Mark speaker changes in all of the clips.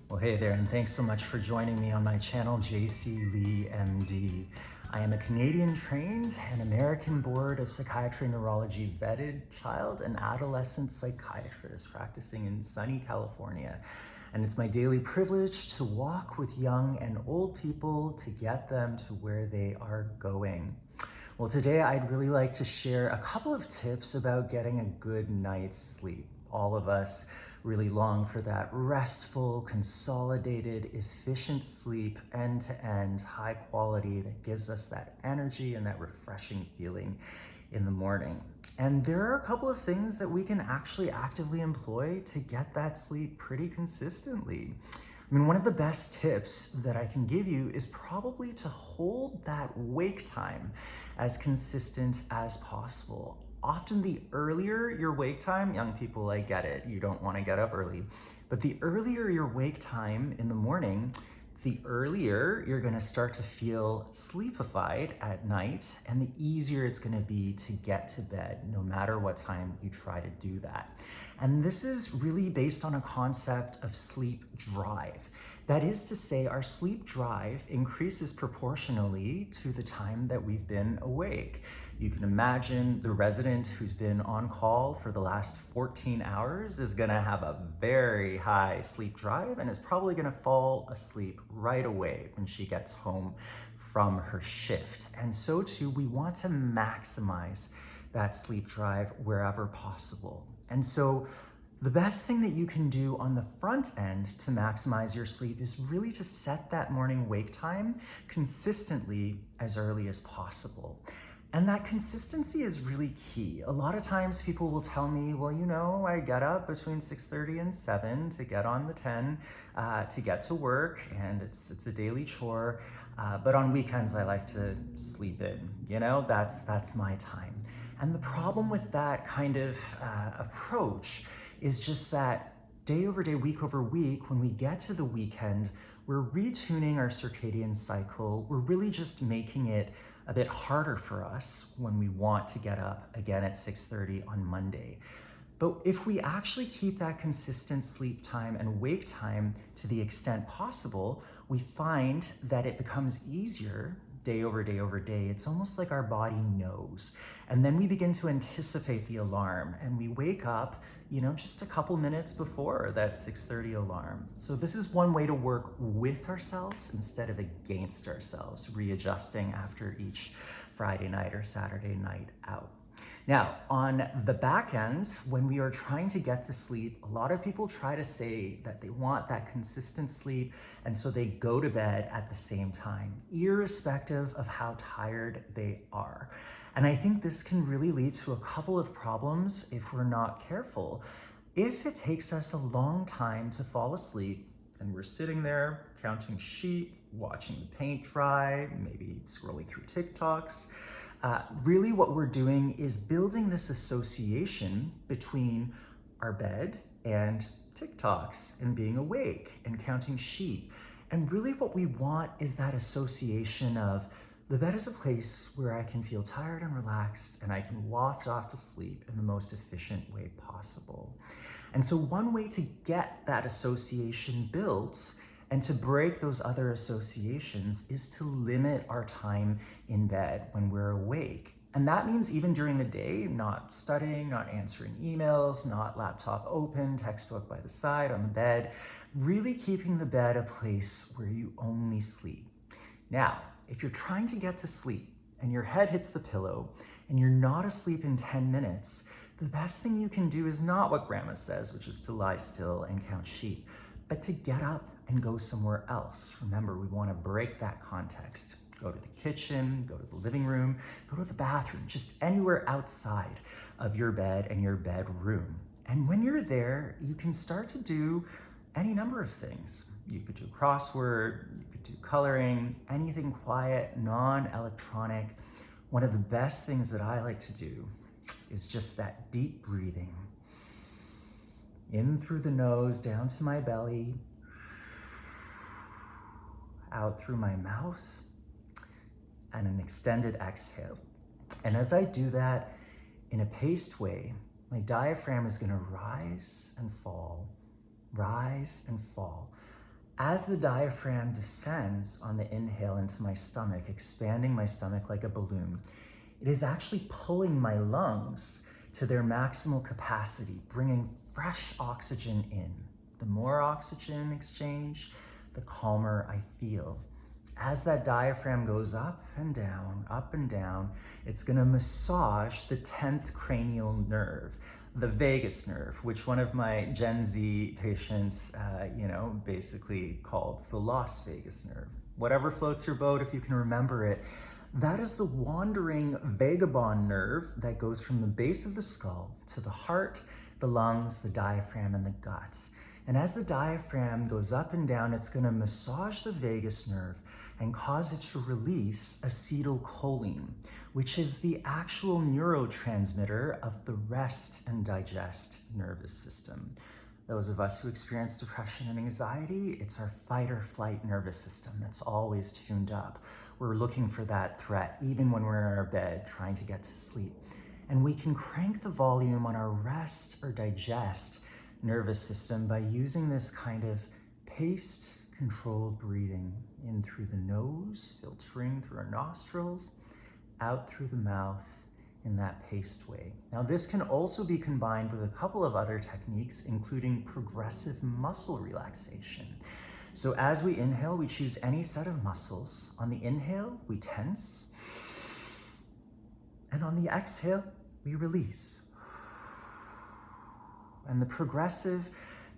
Speaker 1: Well, hey there, and thanks so much for joining me on my channel, JC Lee MD. I am a Canadian trained and American Board of Psychiatry and Neurology vetted child and adolescent psychiatrist practicing in sunny California. And it's my daily privilege to walk with young and old people to get them to where they are going. Well, today I'd really like to share a couple of tips about getting a good night's sleep. All of us really long for that restful, consolidated, efficient sleep, end-to-end, high quality that gives us that energy and that refreshing feeling in the morning. And there are a couple of things that we can actually actively employ to get that sleep pretty consistently. I mean, one of the best tips that I can give you is probably to hold that wake time as consistent as possible. Often the earlier your wake time, young people, I get it, you don't want to get up early, but the earlier your wake time in the morning, the earlier you're going to start to feel sleepified at night, and the easier it's going to be to get to bed, no matter what time you try to do that. And this is really based on a concept of sleep drive. That is to say, our sleep drive increases proportionally to the time that we've been awake. You can imagine the resident who's been on call for the last 14 hours is gonna have a very high sleep drive and is probably gonna fall asleep right away when she gets home from her shift. And so too, we want to maximize that sleep drive wherever possible. And so the best thing that you can do on the front end to maximize your sleep is really to set that morning wake time consistently as early as possible. And that consistency is really key. A lot of times people will tell me, well, you know, I get up between 6:30 and 7 to get on the 10 to get to work, and it's a daily chore. But on weekends, I like to sleep in. You know, that's my time. And the problem with that kind of approach is just that day over day, week over week, when we get to the weekend, we're retuning our circadian cycle. We're really just making it a bit harder for us when we want to get up again at 6:30 on Monday. But if we actually keep that consistent sleep time and wake time to the extent possible, we find that it becomes easier day over day over day. It's almost like our body knows. And then we begin to anticipate the alarm and we wake up, you know, just a couple minutes before that 6:30 alarm. So this is one way to work with ourselves instead of against ourselves, readjusting after each Friday night or Saturday night out. Now, on the back end, when we are trying to get to sleep, a lot of people try to say that they want that consistent sleep, and so they go to bed at the same time, irrespective of how tired they are. And I think this can really lead to a couple of problems if we're not careful. If it takes us a long time to fall asleep, and we're sitting there counting sheep, watching the paint dry, maybe scrolling through TikToks, really what we're doing is building this association between our bed and TikToks and being awake and counting sheep. And really what we want is that association of the bed is a place where I can feel tired and relaxed and I can waft off to sleep in the most efficient way possible. And so one way to get that association built and to break those other associations is to limit our time in bed when we're awake. And that means even during the day, not studying, not answering emails, not laptop open, textbook by the side on the bed, really keeping the bed a place where you only sleep. Now, if you're trying to get to sleep and your head hits the pillow and you're not asleep in 10 minutes, the best thing you can do is not what grandma says, which is to lie still and count sheep, but to get up and go somewhere else. Remember, we want to break that context. Go to the kitchen, go to the living room, go to the bathroom, just anywhere outside of your bed and your bedroom. And when you're there, you can start to do any number of things. You could do crossword, you could do coloring, anything quiet, non-electronic. One of the best things that I like to do is just that deep breathing. In through the nose, down to my belly, out through my mouth, and an extended exhale. And as I do that in a paced way, my diaphragm is going to rise and fall, As the diaphragm descends on the inhale into my stomach, expanding my stomach like a balloon, it is actually pulling my lungs to their maximal capacity, bringing fresh oxygen in. The more oxygen exchange, the calmer I feel. As that diaphragm goes up and down, it's gonna massage the 10th cranial nerve, the vagus nerve, which one of my Gen Z patients, basically called the lost vagus nerve. Whatever floats your boat, if you can remember it, that is the wandering vagabond nerve that goes from the base of the skull to the heart, the lungs, the diaphragm, and the gut. And as the diaphragm goes up and down, it's gonna massage the vagus nerve and cause it to release acetylcholine, which is the actual neurotransmitter of the rest and digest nervous system. Those of us who experience depression and anxiety, it's our fight or flight nervous system that's always tuned up. We're looking for that threat, even when we're in our bed trying to get to sleep. And we can crank the volume on our rest or digest nervous system by using this kind of paced, controlled breathing in through the nose, filtering through our nostrils, out through the mouth in that paced way. Now, this can also be combined with a couple of other techniques, including progressive muscle relaxation. So as we inhale, we choose any set of muscles. On the inhale, we tense. And on the exhale, we release. And the progressive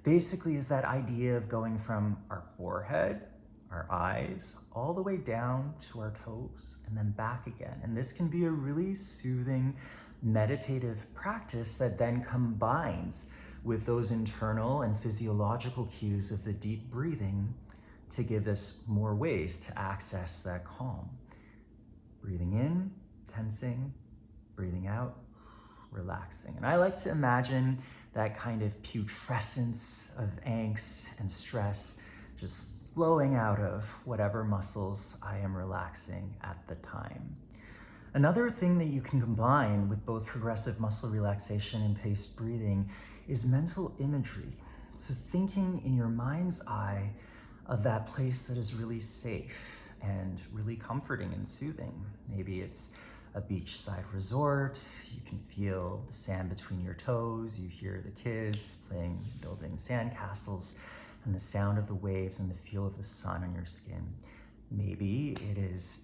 Speaker 1: basically is that idea of going from our forehead, our eyes, all the way down to our toes and then back again. And this can be a really soothing, meditative practice that then combines with those internal and physiological cues of the deep breathing to give us more ways to access that calm. Breathing in, tensing, breathing out, relaxing. And I like to imagine that kind of putrescence of angst and stress just flowing out of whatever muscles I am relaxing at the time. Another thing that you can combine with both progressive muscle relaxation and paced breathing is mental imagery. So thinking in your mind's eye of that place that is really safe and really comforting and soothing. Maybe it's a beachside resort, you can feel the sand between your toes, you hear the kids playing, building sandcastles, and the sound of the waves and the feel of the sun on your skin. Maybe it is,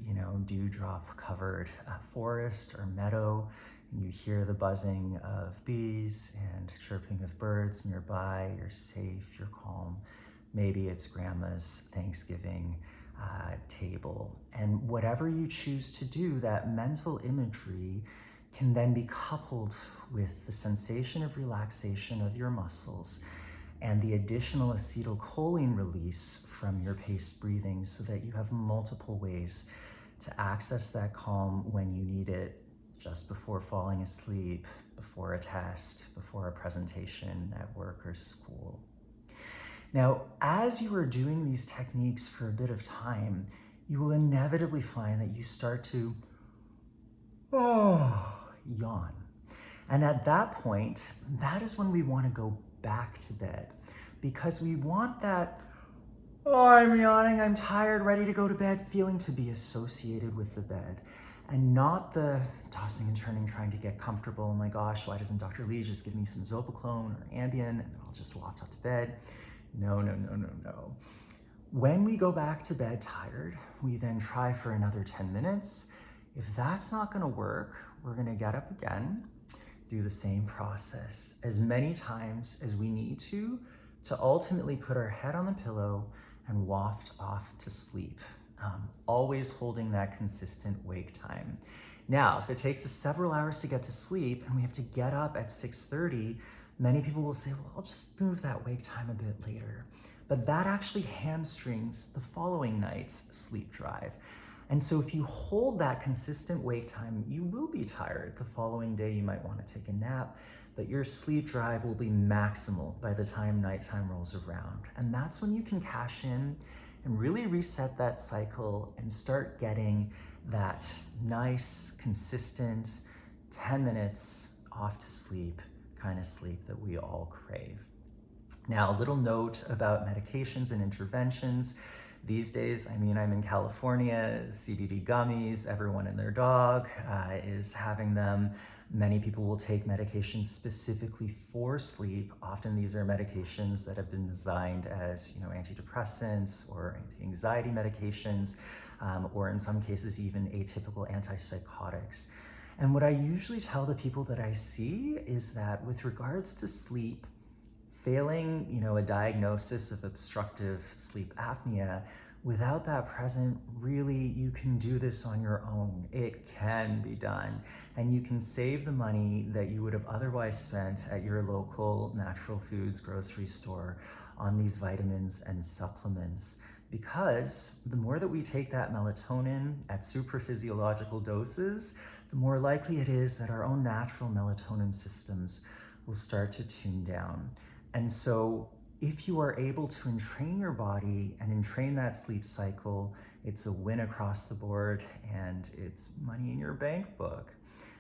Speaker 1: dewdrop covered forest or meadow, and you hear the buzzing of bees and chirping of birds nearby, you're safe, you're calm. Maybe it's grandma's Thanksgiving table. And whatever you choose to do, that mental imagery can then be coupled with the sensation of relaxation of your muscles and the additional acetylcholine release from your paced breathing so that you have multiple ways to access that calm when you need it, just before falling asleep, before a test, before a presentation at work or school. Now, as you are doing these techniques for a bit of time, you will inevitably find that you start to yawn. And at that point, that is when we want to go back to bed, because we want that, I'm yawning, I'm tired, ready to go to bed, feeling to be associated with the bed, and not the tossing and turning, trying to get comfortable. Oh my gosh, why doesn't Dr. Lee just give me some Zopiclone or Ambien and then I'll just waft out to bed? No. When we go back to bed tired, we then try for another 10 minutes. If that's not gonna work, we're gonna get up again, do the same process as many times as we need to ultimately put our head on the pillow and waft off to sleep, always holding that consistent wake time. Now, if it takes us several hours to get to sleep and we have to get up at 6:30, many people will say, well, I'll just move that wake time a bit later. But that actually hamstrings the following night's sleep drive. And so if you hold that consistent wake time, you will be tired. The following day, you might want to take a nap, but your sleep drive will be maximal by the time nighttime rolls around. And that's when you can cash in and really reset that cycle and start getting that nice, consistent 10 minutes off to sleep kind of sleep that we all crave. Now, a little note about medications and interventions. These days, I mean, I'm in California, CBD gummies, everyone and their dog is having them. Many people will take medications specifically for sleep. Often these are medications that have been designed as, antidepressants or anti-anxiety medications, or in some cases, even atypical antipsychotics. And what I usually tell the people that I see is that with regards to sleep, failing, a diagnosis of obstructive sleep apnea, without that present, really, you can do this on your own. It can be done. And you can save the money that you would have otherwise spent at your local natural foods grocery store on these vitamins and supplements. Because the more that we take that melatonin at supraphysiological doses, the more likely it is that our own natural melatonin systems will start to tune down. And so if you are able to entrain your body and entrain that sleep cycle, it's a win across the board and it's money in your bank book.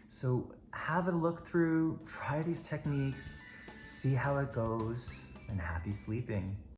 Speaker 1: So have a look through, try these techniques, see how it goes, and happy sleeping.